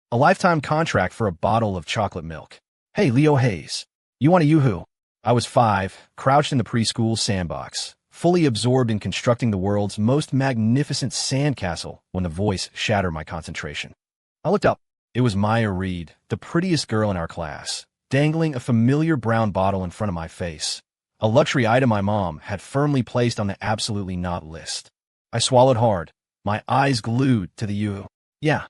A lifetime contract for a bottle of chocolate milk. Hey, Leo Hayes. You want a yoo-hoo? I was 5, crouched in the preschool sandbox, fully absorbed in constructing the world's most magnificent sandcastle when the voice shattered my concentration. I looked up. It was Maya Reed, the prettiest girl in our class, dangling a familiar brown bottle in front of my face, a luxury item my mom had firmly placed on the absolutely not list. I swallowed hard, my eyes glued to the yoo-hoo. Yeah.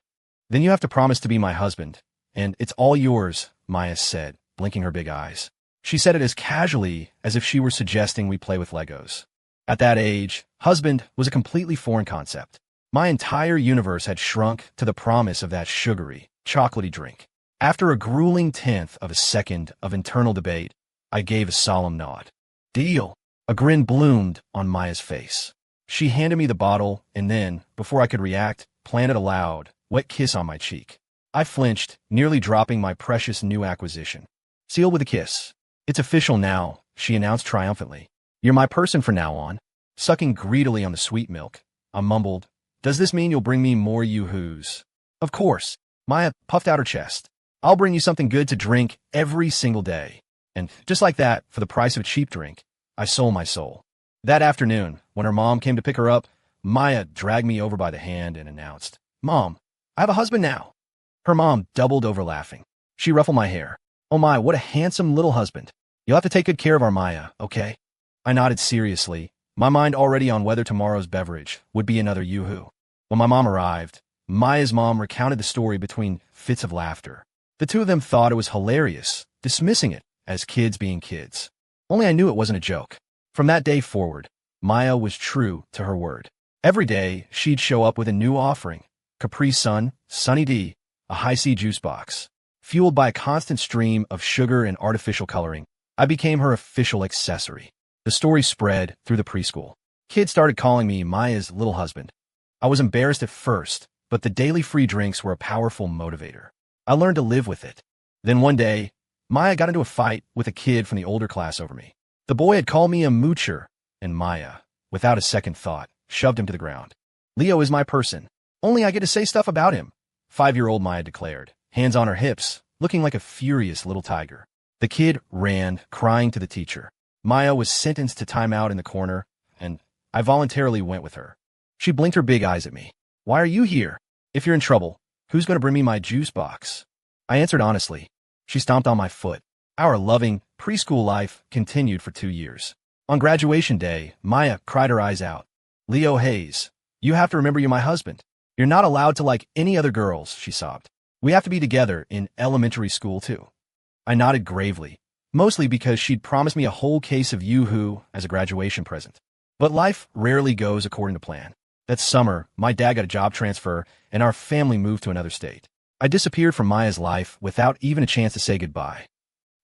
Then you have to promise to be my husband, and it's all yours, Maya said, blinking her big eyes. She said it as casually as if she were suggesting we play with Legos. At that age, husband was a completely foreign concept. My entire universe had shrunk to the promise of that sugary, chocolatey drink. After a grueling tenth of a second of internal debate, I gave a solemn nod. Deal. A grin bloomed on Maya's face. She handed me the bottle and then, before I could react, planted a loud, wet kiss on my cheek. I flinched, nearly dropping my precious new acquisition. Sealed with a kiss. It's official now, she announced triumphantly. You're my person from now on. Sucking greedily on the sweet milk, I mumbled, does this mean you'll bring me more yoo-hoos? Of course. Maya puffed out her chest. I'll bring you something good to drink every single day. And just like that, for the price of a cheap drink, I sold my soul. That afternoon, when her mom came to pick her up, Maya dragged me over by the hand and announced, Mom, I have a husband now. Her mom doubled over laughing. She ruffled my hair. Oh my, what a handsome little husband. You'll have to take good care of our Maya, okay? I nodded seriously, my mind already on whether tomorrow's beverage would be another yoo-hoo. When my mom arrived, Maya's mom recounted the story between fits of laughter. The two of them thought it was hilarious, dismissing it as kids being kids. Only I knew it wasn't a joke. From that day forward, Maya was true to her word. Every day, she'd show up with a new offering. Capri Sun, Sunny D, a high-C juice box. Fueled by a constant stream of sugar and artificial coloring, I became her official accessory. The story spread through the preschool. Kids started calling me Maya's little husband. I was embarrassed at first, but the daily free drinks were a powerful motivator. I learned to live with it. Then one day, Maya got into a fight with a kid from the older class over me. The boy had called me a moocher, and Maya, without a second thought, shoved him to the ground. Leo is my person. Only I get to say stuff about him, 5-year-old Maya declared, hands on her hips, looking like a furious little tiger. The kid ran, crying to the teacher. Maya was sentenced to time out in the corner, and I voluntarily went with her. She blinked her big eyes at me. Why are you here? If you're in trouble, who's going to bring me my juice box? I answered honestly. She stomped on my foot. Our loving, preschool life continued for 2 years. On graduation day, Maya cried her eyes out. Leo Hayes, you have to remember you're my husband. You're not allowed to like any other girls, she sobbed. We have to be together in elementary school, too. I nodded gravely, mostly because she'd promised me a whole case of yoo-hoo as a graduation present. But life rarely goes according to plan. That summer, my dad got a job transfer, and our family moved to another state. I disappeared from Maya's life without even a chance to say goodbye.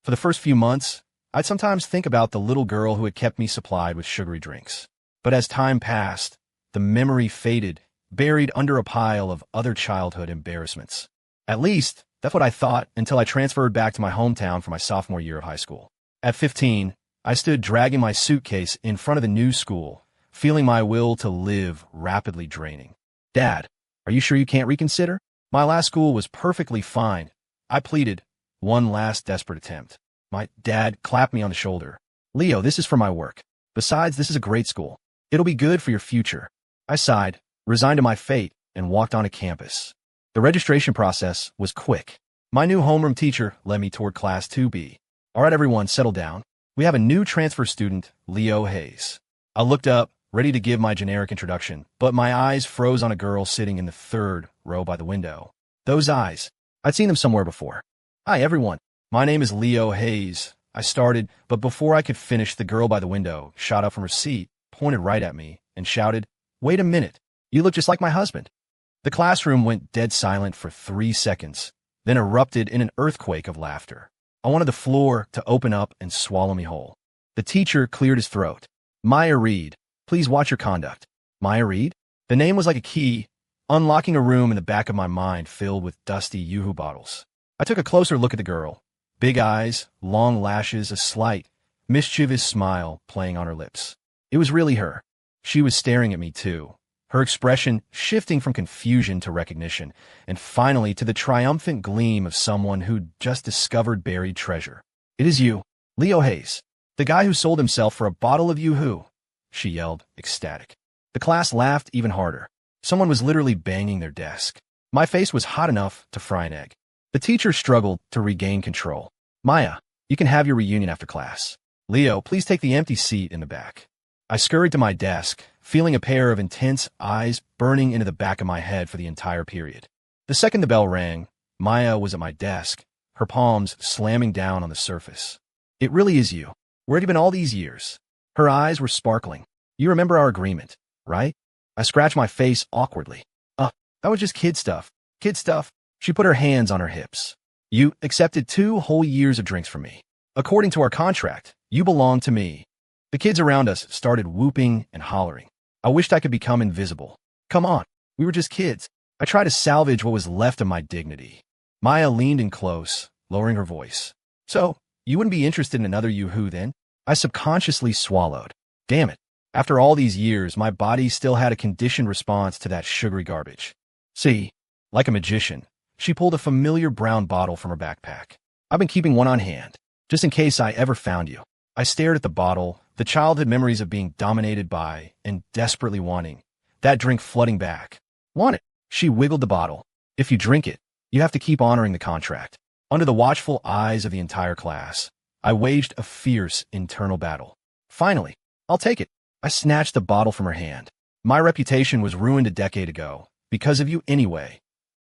For the first few months, I'd sometimes think about the little girl who had kept me supplied with sugary drinks. But as time passed, the memory faded, buried under a pile of other childhood embarrassments. At least, that's what I thought until I transferred back to my hometown for my sophomore year of high school. At 15, I stood dragging my suitcase in front of the new school, feeling my will to live rapidly draining. Dad, are you sure you can't reconsider? My last school was perfectly fine. I pleaded, one last desperate attempt. My dad clapped me on the shoulder. Leo, this is for my work. Besides, this is a great school. It'll be good for your future. I sighed, resigned to my fate, and walked onto campus. The registration process was quick. My new homeroom teacher led me toward Class 2B. All right, everyone, settle down. We have a new transfer student, Leo Hayes. I looked up, ready to give my generic introduction, but my eyes froze on a girl sitting in the 3rd row by the window. Those eyes. I'd seen them somewhere before. Hi, everyone. My name is Leo Hayes. I started, but before I could finish, the girl by the window shot up from her seat, pointed right at me, and shouted, Wait a minute. You look just like my husband. The classroom went dead silent for 3 seconds, then erupted in an earthquake of laughter. I wanted the floor to open up and swallow me whole. The teacher cleared his throat. Maya Reed, please watch your conduct. Maya Reed? The name was like a key, unlocking a room in the back of my mind filled with dusty yoo-hoo bottles. I took a closer look at the girl. Big eyes, long lashes, a slight, mischievous smile playing on her lips. It was really her. She was staring at me, too, her expression shifting from confusion to recognition, and finally to the triumphant gleam of someone who'd just discovered buried treasure. "It is you, Leo Hayes, the guy who sold himself for a bottle of Yoo-hoo," she yelled, ecstatic. The class laughed even harder. Someone was literally banging their desk. My face was hot enough to fry an egg. The teacher struggled to regain control. "Maya, you can have your reunion after class. Leo, please take the empty seat in the back." I scurried to my desk, feeling a pair of intense eyes burning into the back of my head for the entire period. The second the bell rang, Maya was at my desk, her palms slamming down on the surface. "It really is you. Where have you been all these years?" Her eyes were sparkling. "You remember our agreement, right?" I scratched my face awkwardly. That was just kid stuff. Kid stuff." She put her hands on her hips. "You accepted 2 whole years of drinks from me. According to our contract, you belong to me." The kids around us started whooping and hollering. I wished I could become invisible. "Come on, we were just kids." I tried to salvage what was left of my dignity. Maya leaned in close, lowering her voice. "So, you wouldn't be interested in another Yoo-hoo then?" I subconsciously swallowed. Damn it. After all these years, my body still had a conditioned response to that sugary garbage. "See," like a magician, she pulled a familiar brown bottle from her backpack. "I've been keeping one on hand, just in case I ever found you." I stared at the bottle, the childhood memories of being dominated by and desperately wanting that drink flooding back. "Want it?" She wiggled the bottle. "If you drink it, you have to keep honoring the contract." Under the watchful eyes of the entire class, I waged a fierce internal battle. "Finally, I'll take it." I snatched the bottle from her hand. "My reputation was ruined a decade ago, because of you anyway."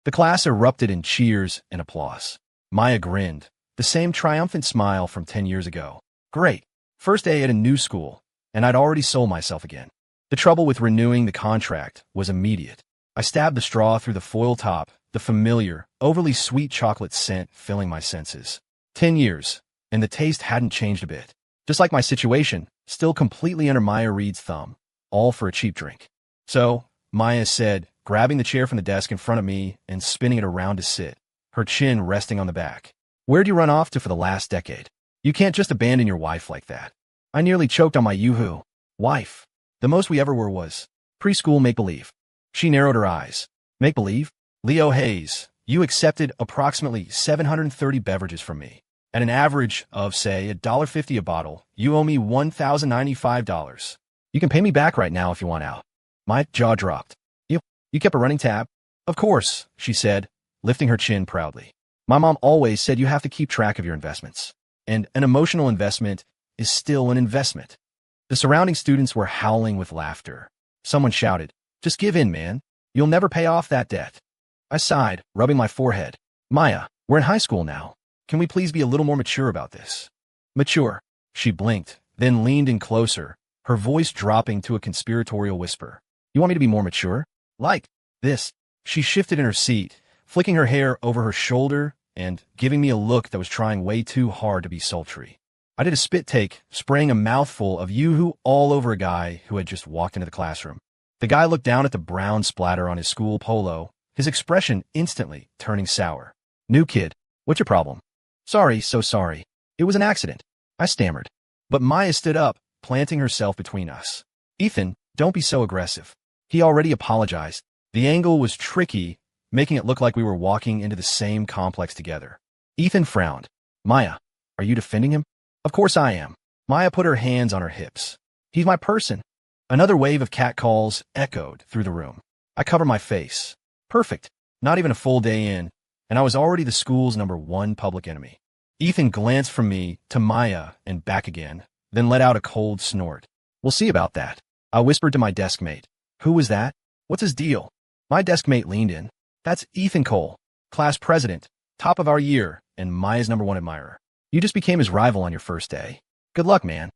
The class erupted in cheers and applause. Maya grinned, the same triumphant smile from 10 years ago. Great. First day at a new school, and I'd already sold myself again. The trouble with renewing the contract was immediate. I stabbed the straw through the foil top, the familiar, overly sweet chocolate scent filling my senses. 10 years, and the taste hadn't changed a bit. Just like my situation, still completely under Maya Reed's thumb, all for a cheap drink. "So," Maya said, grabbing the chair from the desk in front of me and spinning it around to sit, her chin resting on the back. "Where'd you run off to for the last decade? You can't just abandon your wife like that." I nearly choked on my Yoo-hoo. Wife. The most we ever were was preschool make-believe. She narrowed her eyes. "Make-believe? Leo Hayes, you accepted approximately 730 beverages from me. At an average of, say, $1.50 a bottle, you owe me $1,095. You can pay me back right now if you want out." My jaw dropped. You kept a running tab?" "Of course," she said, lifting her chin proudly. "My mom always said you have to keep track of your investments. And an emotional investment is still an investment." The surrounding students were howling with laughter. Someone shouted, "Just give in, man. You'll never pay off that debt." I sighed, rubbing my forehead. "Maya, we're in high school now. Can we please be a little more mature about this?" "Mature?" She blinked, then leaned in closer, her voice dropping to a conspiratorial whisper. "You want me to be more mature? Like this?" She shifted in her seat, flicking her hair over her shoulder and giving me a look that was trying way too hard to be sultry. I did a spit take, spraying a mouthful of Yoo-hoo all over a guy who had just walked into the classroom. The guy looked down at the brown splatter on his school polo, his expression instantly turning sour. "New kid, what's your problem?" "Sorry, so sorry. It was an accident," I stammered. But Maya stood up, planting herself between us. "Ethan, don't be so aggressive." He already apologized. The angle was tricky, making it look like we were walking into the same complex together. Ethan frowned. "Maya, are you defending him?" "Of course I am." Maya put her hands on her hips. "He's my person." Another wave of catcalls echoed through the room. I covered my face. Perfect. Not even a full day in, and I was already the school's #1 public enemy. Ethan glanced from me to Maya and back again, then let out a cold snort. "We'll see about that." I whispered to my desk mate. "Who was that? What's his deal?" My desk mate leaned in. "That's Ethan Cole, class president, top of our year, and Maya's #1 admirer. You just became his rival on your first day. Good luck, man."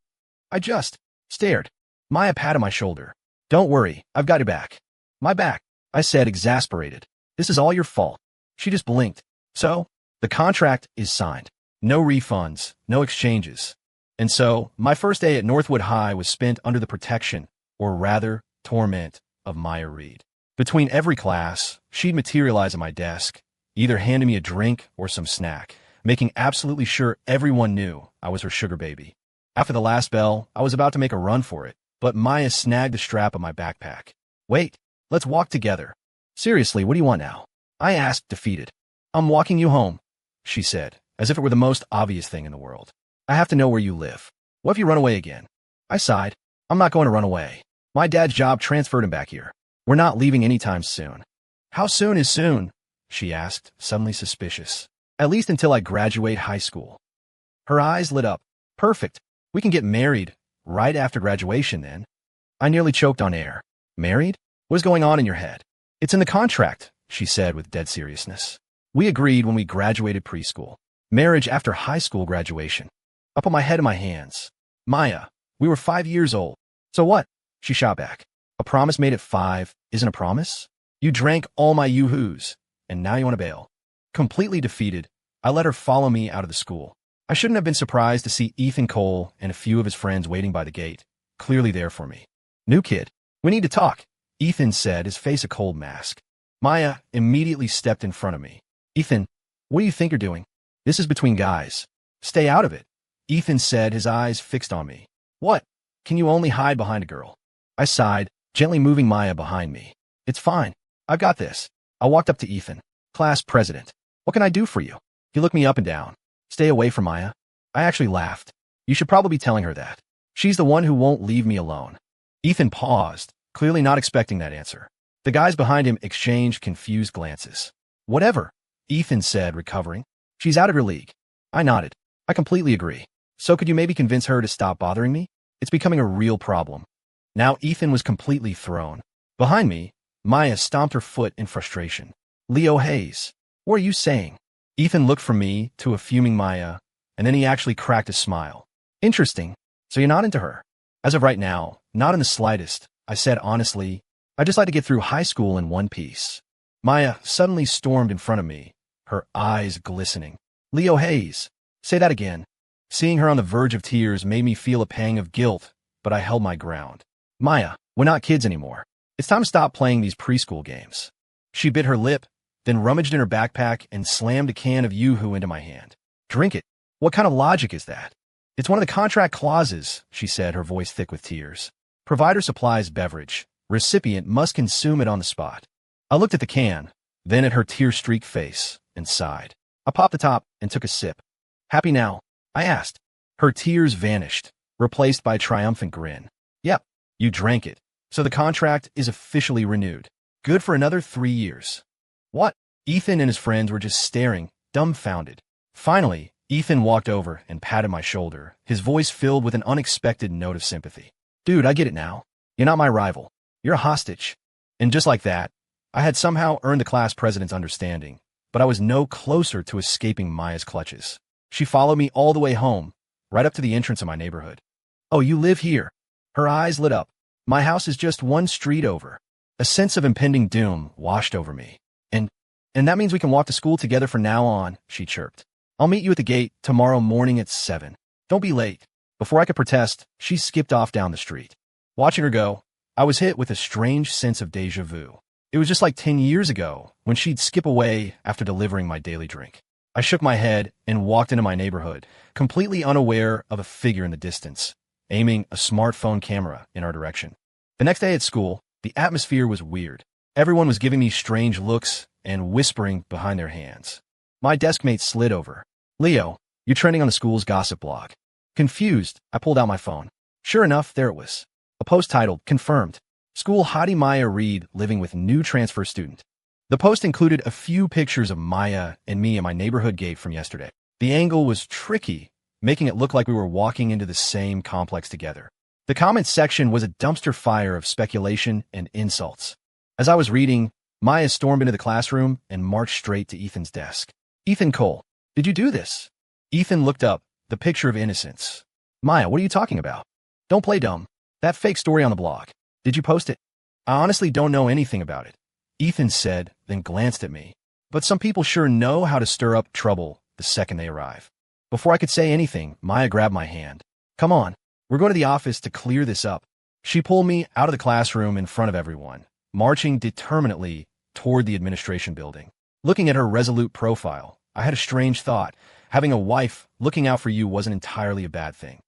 I just stared. Maya patted my shoulder. "Don't worry, I've got your back." "My back," I said, exasperated. "This is all your fault." She just blinked. "So, the contract is signed. No refunds, no exchanges." And so, my first day at Northwood High was spent under the protection, or rather, torment, of Maya Reed. Between every class, she'd materialize at my desk, either handing me a drink or some snack, making absolutely sure everyone knew I was her sugar baby. After the last bell, I was about to make a run for it, but Maya snagged the strap of my backpack. "Wait." Let's walk together. Seriously, what do you want now? I asked, defeated. I'm walking you home, she said, as if it were the most obvious thing in the world. I have to know where you live. What if you run away again? I sighed. I'm not going to run away. My dad's job transferred him back here. We're not leaving anytime soon. How soon is soon? She asked, suddenly suspicious. At least until I graduate high school. Her eyes lit up. Perfect. We can get married right after graduation then. I nearly choked on air. Married? What is going on in your head? It's in the contract, she said with dead seriousness. We agreed when we graduated preschool. Marriage after high school graduation. I put my head in my hands. Maya, we were 5 years old. So what? She shot back. A promise made at 5 isn't a promise? You drank all my yoo-hoos, and now you want to bail. Completely defeated, I let her follow me out of the school. I shouldn't have been surprised to see Ethan Cole and a few of his friends waiting by the gate, clearly there for me. New kid, we need to talk, Ethan said, his face a cold mask. Maya immediately stepped in front of me. Ethan, what do you think you're doing? This is between guys. Stay out of it, Ethan said, his eyes fixed on me. What? Can you only hide behind a girl? I sighed, gently moving Maya behind me. It's fine. I've got this. I walked up to Ethan. Class president. What can I do for you? He looked me up and down. Stay away from Maya. I actually laughed. You should probably be telling her that. She's the one who won't leave me alone. Ethan paused, clearly not expecting that answer. The guys behind him exchanged confused glances. Whatever, Ethan said, recovering. She's out of your league. I nodded. I completely agree. So could you maybe convince her to stop bothering me? It's becoming a real problem. Now Ethan was completely thrown. Behind me, Maya stomped her foot in frustration. Leo Hayes, what are you saying? Ethan looked from me to a fuming Maya, and then he actually cracked a smile. Interesting. So you're not into her? As of right now, not in the slightest, I said honestly. I'd just like to get through high school in one piece. Maya suddenly stormed in front of me, her eyes glistening. Leo Hayes, say that again. Seeing her on the verge of tears made me feel a pang of guilt, but I held my ground. Maya, we're not kids anymore. It's time to stop playing these preschool games. She bit her lip, then rummaged in her backpack and slammed a can of yoo-hoo into my hand. Drink it. What kind of logic is that? It's one of the contract clauses, she said, her voice thick with tears. Provider supplies beverage. Recipient must consume it on the spot. I looked at the can, then at her tear-streaked face, and sighed. I popped the top and took a sip. Happy now? I asked. Her tears vanished, replaced by a triumphant grin. Yep, you drank it. So the contract is officially renewed. Good for another 3 years. What? Ethan and his friends were just staring, dumbfounded. Finally, Ethan walked over and patted my shoulder, his voice filled with an unexpected note of sympathy. Dude, I get it now. You're not my rival. You're a hostage. And just like that, I had somehow earned the class president's understanding, but I was no closer to escaping Maya's clutches. She followed me all the way home, right up to the entrance of my neighborhood. Oh, you live here. Her eyes lit up. My house is just one street over. A sense of impending doom washed over me. And that means we can walk to school together from now on, she chirped. I'll meet you at the gate tomorrow morning at 7. Don't be late. Before I could protest, she skipped off down the street. Watching her go, I was hit with a strange sense of déjà vu. It was just like 10 years ago when she'd skip away after delivering my daily drink. I shook my head and walked into my neighborhood, completely unaware of a figure in the distance, aiming a smartphone camera in our direction. The next day at school, the atmosphere was weird. Everyone was giving me strange looks and whispering behind their hands. My desk mate slid over. Leo, you're trending on the school's gossip blog. Confused, I pulled out my phone. Sure enough, there it was. A post titled, Confirmed. School hottie Maya Reed living with new transfer student. The post included a few pictures of Maya and me at my neighborhood gate from yesterday. The angle was tricky, making it look like we were walking into the same complex together. The comments section was a dumpster fire of speculation and insults. As I was reading, Maya stormed into the classroom and marched straight to Ethan's desk. Ethan Cole, did you do this? Ethan looked up, the picture of innocence. Maya, what are you talking about? Don't play dumb. That fake story on the blog. Did you post it? I honestly don't know anything about it, Ethan said, then glanced at me. But some people sure know how to stir up trouble the second they arrive. Before I could say anything, Maya grabbed my hand. Come on, we're going to the office to clear this up. She pulled me out of the classroom in front of everyone, marching determinedly toward the administration building. Looking at her resolute profile, I had a strange thought. Having a wife looking out for you wasn't entirely a bad thing.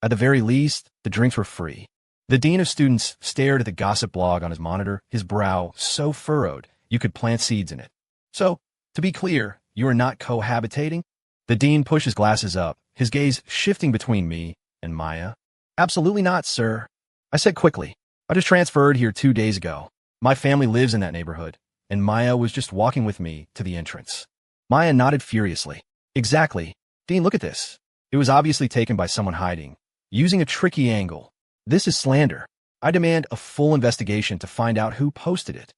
At the very least, the drinks were free. The dean of students stared at the gossip blog on his monitor, his brow so furrowed you could plant seeds in it. So, to be clear, you are not cohabitating? The dean pushed his glasses up, his gaze shifting between me and Maya. Absolutely not, sir, I said quickly. I just transferred here 2 days ago. My family lives in that neighborhood, and Maya was just walking with me to the entrance. Maya nodded furiously. Exactly. Dean, look at this. It was obviously taken by someone hiding, using a tricky angle. This is slander. I demand a full investigation to find out who posted it.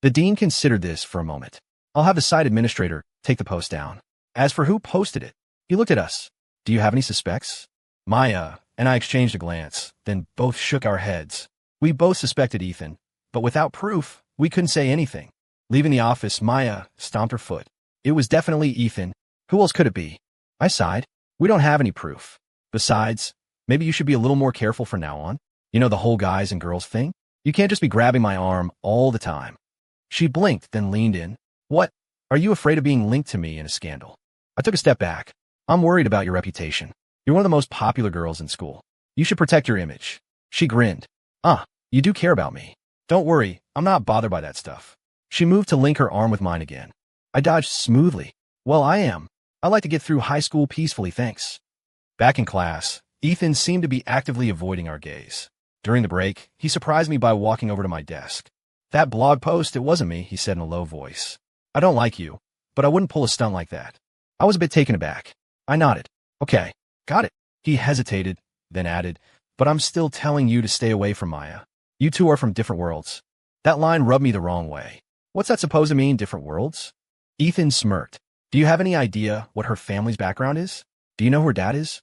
The dean considered this for a moment. I'll have the site administrator take the post down. As for who posted it, he looked at us. Do you have any suspects? Maya and I exchanged a glance, then both shook our heads. We both suspected Ethan, but without proof, we couldn't say anything. Leaving the office, Maya stomped her foot. It was definitely Ethan. Who else could it be? I sighed. We don't have any proof. Besides, maybe you should be a little more careful from now on. You know the whole guys and girls thing? You can't just be grabbing my arm all the time. She blinked, then leaned in. What? Are you afraid of being linked to me in a scandal? I took a step back. I'm worried about your reputation. You're one of the most popular girls in school. You should protect your image. She grinned. You do care about me. Don't worry, I'm not bothered by that stuff. She moved to link her arm with mine again. I dodged smoothly. Well, I am. I like to get through high school peacefully, thanks. Back in class, Ethan seemed to be actively avoiding our gaze. During the break, he surprised me by walking over to my desk. That blog post, it wasn't me, he said in a low voice. I don't like you, but I wouldn't pull a stunt like that. I was a bit taken aback. I nodded. Okay, got it. He hesitated, then added, but I'm still telling you to stay away from Maya. You two are from different worlds. That line rubbed me the wrong way. What's that supposed to mean, different worlds? Ethan smirked. Do you have any idea what her family's background is? Do you know who her dad is?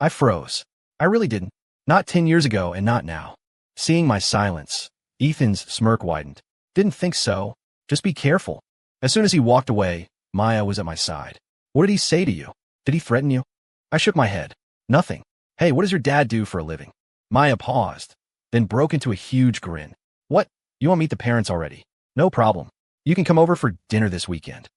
I froze. I really didn't. Not 10 years ago and not now. Seeing my silence, Ethan's smirk widened. Didn't think so. Just be careful. As soon as he walked away, Maya was at my side. What did he say to you? Did he threaten you? I shook my head. Nothing. Hey, what does your dad do for a living? Maya paused, then broke into a huge grin. What? You want to meet the parents already? No problem. You can come over for dinner this weekend.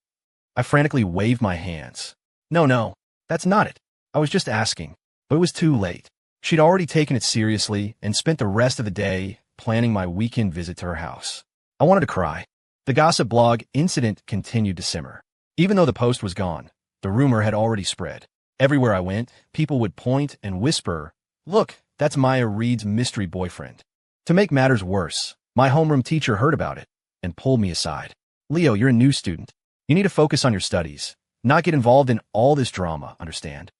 I frantically waved my hands. No, that's not it. I was just asking, but it was too late. She'd already taken it seriously and spent the rest of the day planning my weekend visit to her house. I wanted to cry. The gossip blog incident continued to simmer. Even though the post was gone, the rumor had already spread. Everywhere I went, people would point and whisper, "Look, that's Maya Reed's mystery boyfriend." To make matters worse, my homeroom teacher heard about it and pulled me aside. Leo, you're a new student. You need to focus on your studies, not get involved in all this drama, understand?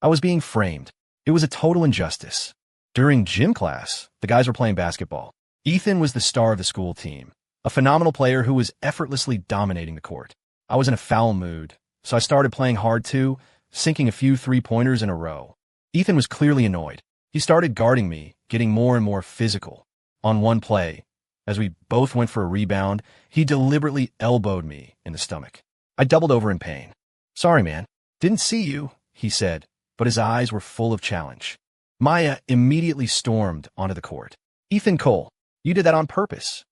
I was being framed. It was a total injustice. During gym class, the guys were playing basketball. Ethan was the star of the school team, a phenomenal player who was effortlessly dominating the court. I was in a foul mood, so I started playing hard too, sinking a few three-pointers in a row. Ethan was clearly annoyed. He started guarding me, getting more and more physical. On one play, as we both went for a rebound, he deliberately elbowed me in the stomach. I doubled over in pain. Sorry, man. Didn't see you, he said, but his eyes were full of challenge. Maya immediately stormed onto the court. Ethan Cole, you did that on purpose.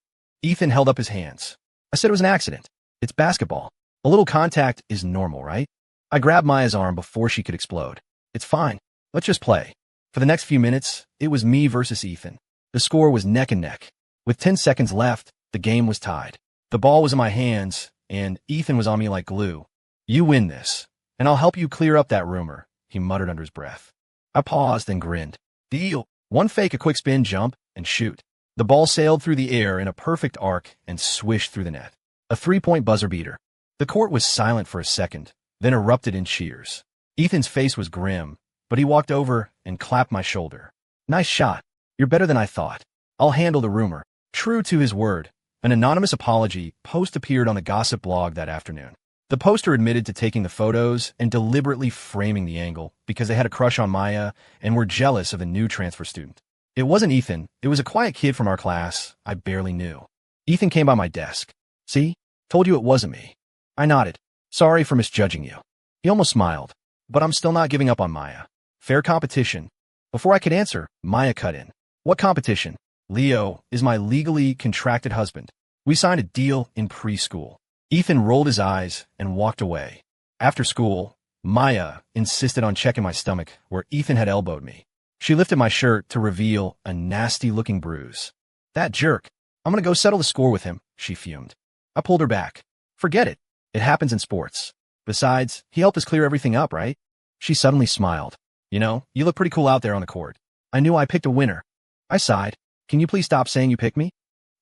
Ethan held up his hands. I said it was an accident. It's basketball. A little contact is normal, right? I grabbed Maya's arm before she could explode. It's fine. Let's just play. For the next few minutes, it was me versus Ethan. The score was neck and neck. With 10 seconds left, the game was tied. The ball was in my hands, and Ethan was on me like glue. You win this, and I'll help you clear up that rumor, he muttered under his breath. I paused and grinned. Deal. One fake, a quick spin, jump, and shoot. The ball sailed through the air in a perfect arc and swished through the net. A three-point buzzer beater. The court was silent for a second, then erupted in cheers. Ethan's face was grim, but he walked over and clapped my shoulder. Nice shot. You're better than I thought. I'll handle the rumor. True to his word, an anonymous apology post appeared on the gossip blog that afternoon. The poster admitted to taking the photos and deliberately framing the angle because they had a crush on Maya and were jealous of the new transfer student. It wasn't Ethan. It was a quiet kid from our class I barely knew. Ethan came by my desk. See? Told you it wasn't me. I nodded. Sorry for misjudging you. He almost smiled. But I'm still not giving up on Maya. Fair competition. Before I could answer, Maya cut in. What competition? Leo is my legally contracted husband. We signed a deal in preschool. Ethan rolled his eyes and walked away. After school, Maya insisted on checking my stomach where Ethan had elbowed me. She lifted my shirt to reveal a nasty-looking bruise. That jerk. I'm gonna go settle the score with him, she fumed. I pulled her back. Forget it. It happens in sports. Besides, he helped us clear everything up, right? She suddenly smiled. You know, you look pretty cool out there on the court. I knew I picked a winner. I sighed. Can you please stop saying you picked me?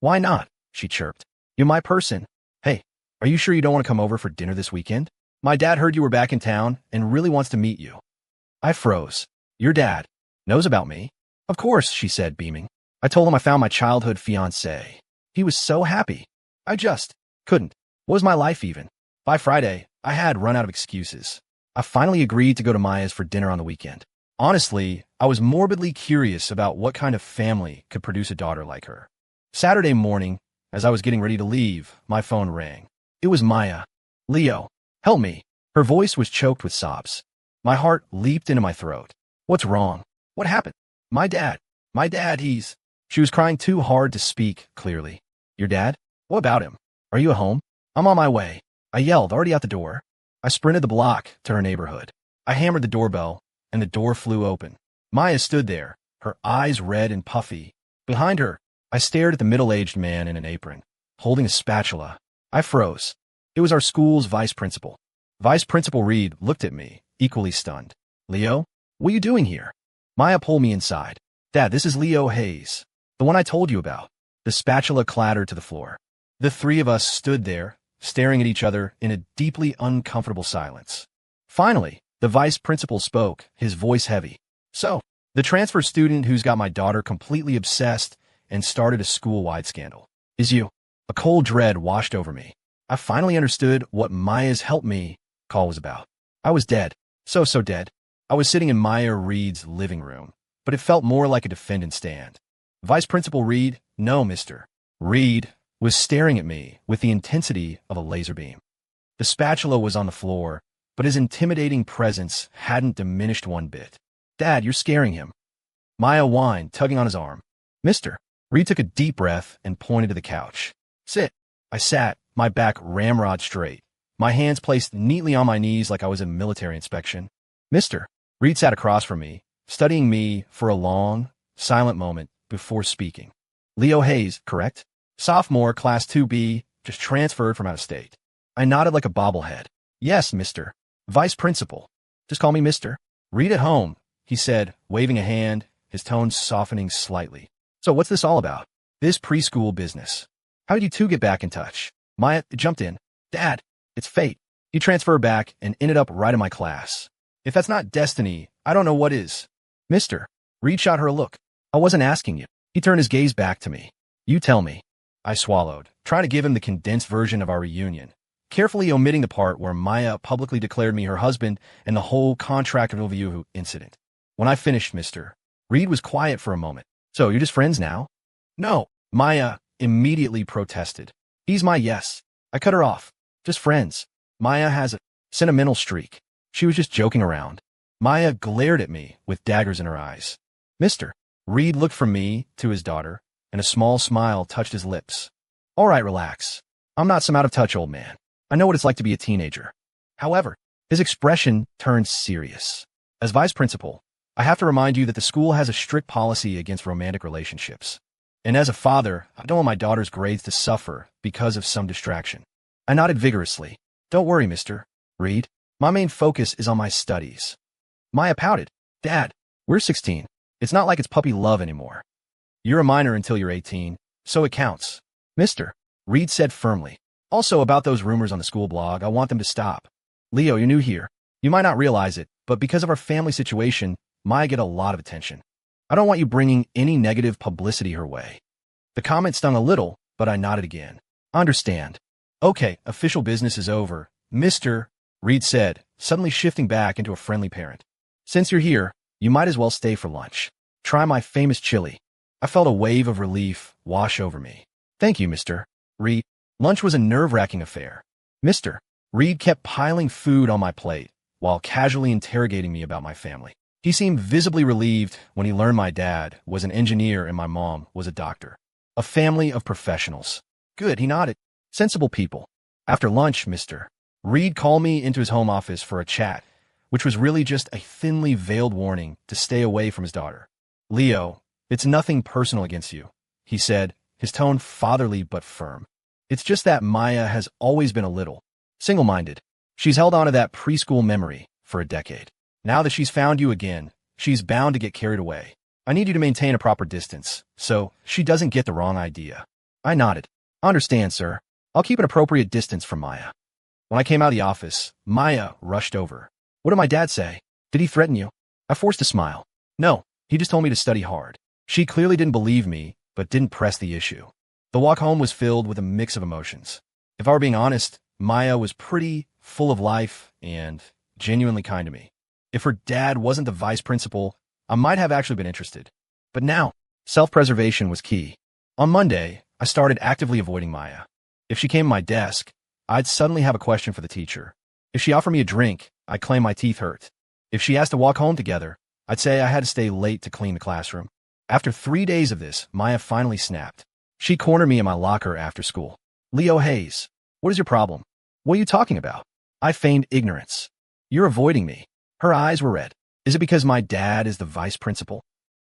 Why not? She chirped. You're my person. Hey, are you sure you don't want to come over for dinner this weekend? My dad heard you were back in town and really wants to meet you. I froze. Your dad knows about me? Of course, she said, beaming. I told him I found my childhood fiancé. He was so happy. I just couldn't. What was my life even? By Friday, I had run out of excuses. I finally agreed to go to Maya's for dinner on the weekend. Honestly, I was morbidly curious about what kind of family could produce a daughter like her. Saturday morning, as I was getting ready to leave, my phone rang. It was Maya. Leo, help me. Her voice was choked with sobs. My heart leaped into my throat. What's wrong? What happened? My dad, he's... She was crying too hard to speak clearly. Your dad? What about him? Are you at home? I'm on my way. I yelled, already out the door. I sprinted the block to her neighborhood. I hammered the doorbell, and the door flew open. Maya stood there, her eyes red and puffy. Behind her, I stared at the middle-aged man in an apron, holding a spatula. I froze. It was our school's vice principal. Vice Principal Reed looked at me, equally stunned. Leo, what are you doing here? Maya pulled me inside. Dad, this is Leo Hayes, the one I told you about. The spatula clattered to the floor. The three of us stood there, staring at each other in a deeply uncomfortable silence. Finally, the vice principal spoke, his voice heavy. So, the transfer student who's got my daughter completely obsessed and started a school-wide scandal is you. A cold dread washed over me. I finally understood what Maya's help me call was about. I was dead. So dead. I was sitting in Maya Reed's living room, but it felt more like a defendant stand. Vice Principal Reed, no, Mr. Reed, was staring at me with the intensity of a laser beam. The spatula was on the floor, but his intimidating presence hadn't diminished one bit. Dad, you're scaring him. Maya whined, tugging on his arm. Mister. Reed took a deep breath and pointed to the couch. Sit. I sat, my back ramrod straight, my hands placed neatly on my knees like I was in military inspection. Mister. Reed sat across from me, studying me for a long, silent moment before speaking. Leo Hayes, correct? Sophomore, Class 2B, just transferred from out of state. I nodded like a bobblehead. Yes, Mr. Vice Principal. Just call me Mr. Reed at home, he said, waving a hand, his tone softening slightly. So what's this all about? This preschool business. How did you two get back in touch? Maya jumped in. Dad, it's fate. He transferred back and ended up right in my class. If that's not destiny, I don't know what is. Mister. Reed shot her a look. I wasn't asking you. He turned his gaze back to me. You tell me. I swallowed, trying to give him the condensed version of our reunion, carefully omitting the part where Maya publicly declared me her husband and the whole contract review incident. When I finished, Mr. Reed was quiet for a moment. So you're just friends now? No, Maya immediately protested. He's my yes. I cut her off. Just friends. Maya has a sentimental streak. She was just joking around. Maya glared at me with daggers in her eyes. Mister. Reed looked from me to his daughter, and a small smile touched his lips. All right, relax. I'm not some out-of-touch old man. I know what it's like to be a teenager. However, his expression turned serious. As vice principal, I have to remind you that the school has a strict policy against romantic relationships. And as a father, I don't want my daughter's grades to suffer because of some distraction. I nodded vigorously. Don't worry, Mr. Reed. My main focus is on my studies. Maya pouted. Dad, we're 16. It's not like it's puppy love anymore. You're a minor until you're 18, so it counts. Mister. Reed said firmly. Also about those rumors on the school blog, I want them to stop. Leo, you're new here. You might not realize it, but because of our family situation, Maya get a lot of attention. I don't want you bringing any negative publicity her way. The comment stung a little, but I nodded again. Understand. Okay, official business is over. Mr. Reed said, suddenly shifting back into a friendly parent. Since you're here, you might as well stay for lunch. Try my famous chili. I felt a wave of relief wash over me. Thank you, Mr. Reed. Lunch was a nerve-wracking affair. Mr. Reed kept piling food on my plate while casually interrogating me about my family. He seemed visibly relieved when he learned my dad was an engineer and my mom was a doctor. A family of professionals. Good, he nodded. Sensible people. After lunch, Mr. Reed called me into his home office for a chat, which was really just a thinly veiled warning to stay away from his daughter. Leo, it's nothing personal against you, he said, his tone fatherly but firm. It's just that Maya has always been a little single-minded. She's held on to that preschool memory for a decade. Now that she's found you again, she's bound to get carried away. I need you to maintain a proper distance, so she doesn't get the wrong idea. I nodded. Understand, sir. I'll keep an appropriate distance from Maya. When I came out of the office, Maya rushed over. What did my dad say? Did he threaten you? I forced a smile. No, he just told me to study hard. She clearly didn't believe me, but didn't press the issue. The walk home was filled with a mix of emotions. If I were being honest, Maya was pretty full of life and genuinely kind to me. If her dad wasn't the vice principal, I might have actually been interested. But now, self-preservation was key. On Monday, I started actively avoiding Maya. If she came to my desk, I'd suddenly have a question for the teacher. If she offered me a drink, I'd claim my teeth hurt. If she asked to walk home together, I'd say I had to stay late to clean the classroom. After 3 days of this, Maya finally snapped. She cornered me in my locker after school. Leo Hayes, what is your problem? What are you talking about? I feigned ignorance. You're avoiding me. Her eyes were red. Is it because my dad is the vice principal?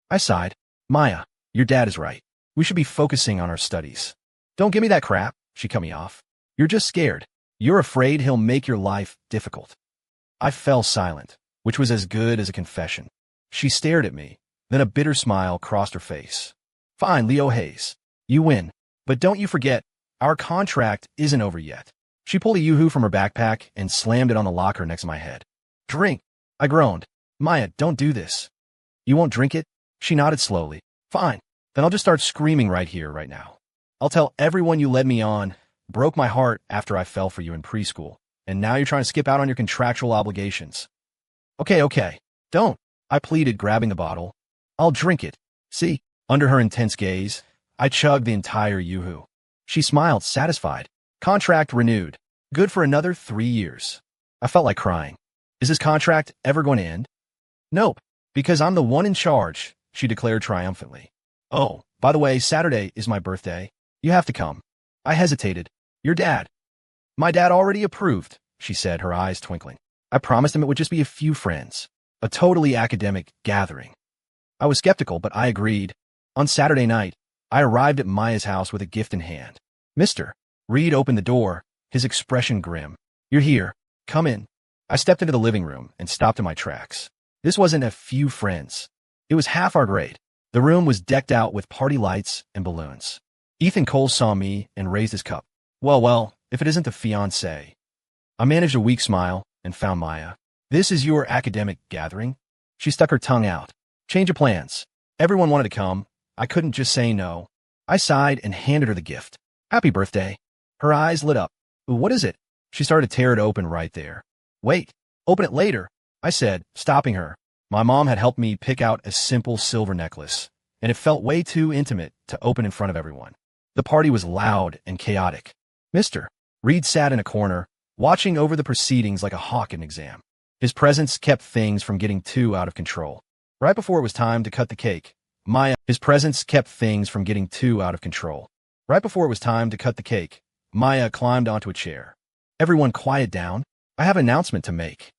I sighed. Maya, your dad is right. We should be focusing on our studies. Don't give me that crap, she cut me off. You're just scared. You're afraid he'll make your life difficult. I fell silent, which was as good as a confession. She stared at me, then a bitter smile crossed her face. Fine, Leo Hayes. You win. But don't you forget, our contract isn't over yet. She pulled a yoo-hoo from her backpack and slammed it on the locker next to my head. Drink. I groaned. Maya, don't do this. You won't drink it? She nodded slowly. Fine. Then I'll just start screaming right here, right now. I'll tell everyone you led me on, broke my heart after I fell for you in preschool, and now you're trying to skip out on your contractual obligations. Okay. Don't. I pleaded, grabbing the bottle. I'll drink it. See? Under her intense gaze, I chugged the entire yoo-hoo. She smiled, satisfied. Contract renewed. Good for another 3 years. I felt like crying. Is this contract ever going to end? Nope, because I'm the one in charge, she declared triumphantly. Oh, by the way, Saturday is my birthday. You have to come. I hesitated. Your dad. My dad already approved, she said, her eyes twinkling. I promised him it would just be a few friends. A totally academic gathering. I was skeptical, but I agreed. On Saturday night, I arrived at Maya's house with a gift in hand. Mr. Reed opened the door, his expression grim. You're here. Come in. I stepped into the living room and stopped in my tracks. This wasn't a few friends. It was half our grade. The room was decked out with party lights and balloons. Ethan Cole saw me and raised his cup. Well, if it isn't the fiancé. I managed a weak smile and found Maya. This is your academic gathering? She stuck her tongue out. Change of plans. Everyone wanted to come. I couldn't just say no. I sighed and handed her the gift. Happy birthday. Her eyes lit up. What is it? She started to tear it open right there. Wait, open it later, I said, stopping her. My mom had helped me pick out a simple silver necklace, and it felt way too intimate to open in front of everyone. The party was loud and chaotic. Mr. Reed sat in a corner, watching over the proceedings like a hawk in an exam. His presence kept things from getting too out of control. Right before it was time to cut the cake, Maya climbed onto a chair. Everyone quiet down. I have an announcement to make.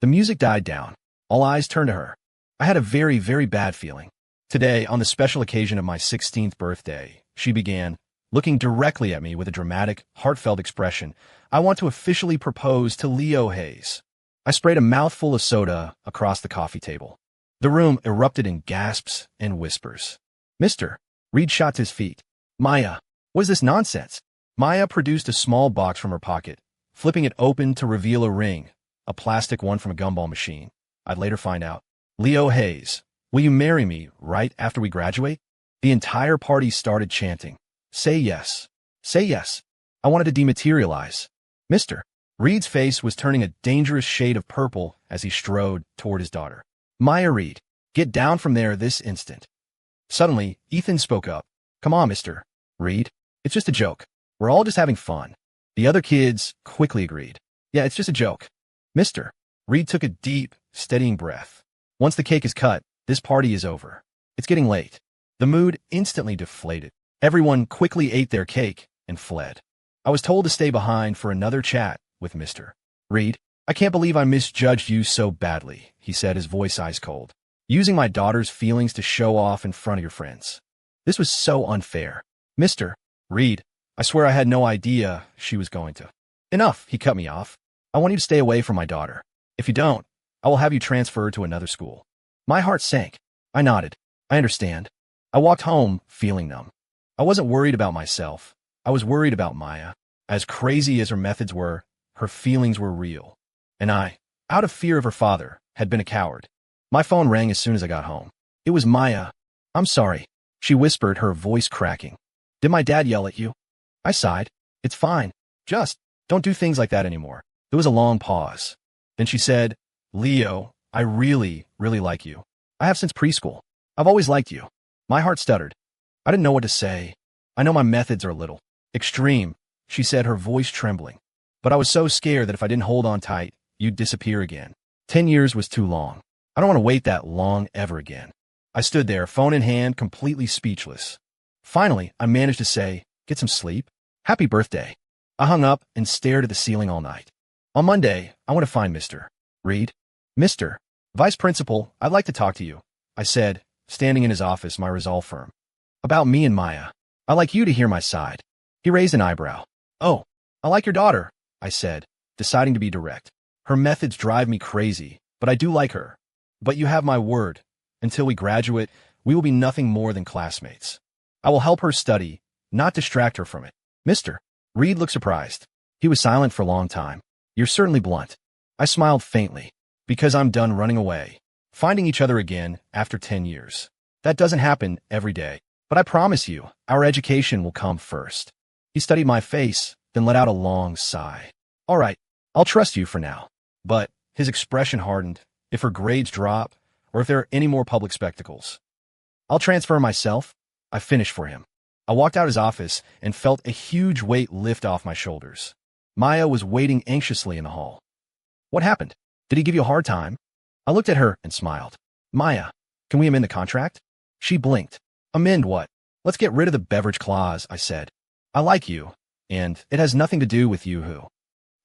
The music died down. All eyes turned to her. I had a very, very bad feeling. Today, on the special occasion of my 16th birthday, she began, looking directly at me with a dramatic, heartfelt expression. I want to officially propose to Leo Hayes. I sprayed a mouthful of soda across the coffee table. The room erupted in gasps and whispers. Mr. Reed shot to his feet. Maya, what is this nonsense? Maya produced a small box from her pocket, flipping it open to reveal a ring, a plastic one from a gumball machine. I'd later find out. Leo Hayes, will you marry me right after we graduate? The entire party started chanting. Say yes. Say yes. I wanted to dematerialize. Mr. Reed's face was turning a dangerous shade of purple as he strode toward his daughter. Maya Reed, get down from there this instant. Suddenly, Ethan spoke up. Come on, Mr. Reed. It's just a joke. We're all just having fun. The other kids quickly agreed. Yeah, it's just a joke. Mr. Reed took a deep, steadying breath. Once the cake is cut, this party is over. It's getting late. The mood instantly deflated. Everyone quickly ate their cake and fled. I was told to stay behind for another chat with Mr. Reed. I can't believe I misjudged you so badly, he said, his voice ice cold. Using my daughter's feelings to show off in front of your friends. This was so unfair. Mr. Reed, I swear I had no idea she was going to. Enough, he cut me off. I want you to stay away from my daughter. If you don't, I will have you transferred to another school. My heart sank. I nodded. I understand. I walked home, feeling numb. I wasn't worried about myself. I was worried about Maya. As crazy as her methods were, her feelings were real. And I, out of fear of her father, had been a coward. My phone rang as soon as I got home. It was Maya. I'm sorry, she whispered, her voice cracking. Did my dad yell at you? I sighed. It's fine. Just don't do things like that anymore. There was a long pause. Then she said, Leo, I really like you. I have since preschool. I've always liked you. My heart stuttered. I didn't know what to say. I know my methods are a little extreme, she said, her voice trembling. But I was so scared that if I didn't hold on tight, you'd disappear again. 10 years was too long. I don't want to wait that long ever again. I stood there, phone in hand, completely speechless. Finally, I managed to say, get some sleep. Happy birthday. I hung up and stared at the ceiling all night. On Monday, I want to find Mr. Reed. Mr. Vice Principal, I'd like to talk to you, I said, standing in his office, my resolve firm. About me and Maya. I'd like you to hear my side. He raised an eyebrow. Oh, I like your daughter, I said, deciding to be direct. Her methods drive me crazy, but I do like her. But you have my word. Until we graduate, we will be nothing more than classmates. I will help her study, not distract her from it. Mr. Reed looked surprised. He was silent for a long time. You're certainly blunt. I smiled faintly. Because I'm done running away. Finding each other again after 10 years. That doesn't happen every day. But I promise you, our education will come first. He studied my face, then let out a long sigh. All right, I'll trust you for now. But his expression hardened. If her grades drop, or if there are any more public spectacles, I'll transfer myself. I finished for him. I walked out his office and felt a huge weight lift off my shoulders. Maya was waiting anxiously in the hall. What happened? Did he give you a hard time? I looked at her and smiled. Maya, can we amend the contract? She blinked. Amend what? Let's get rid of the beverage clause, I said. I like you, and it has nothing to do with you who.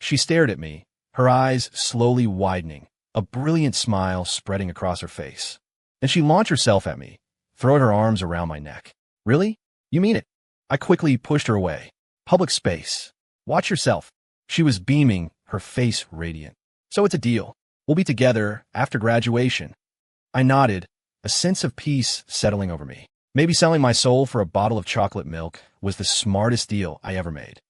She stared at me, her eyes slowly widening, a brilliant smile spreading across her face. Then she launched herself at me, throwing her arms around my neck. Really? You mean it? I quickly pushed her away. Public space. Watch yourself. She was beaming, her face radiant. So it's a deal. We'll be together after graduation. I nodded, a sense of peace settling over me. Maybe selling my soul for a bottle of chocolate milk was the smartest deal I ever made.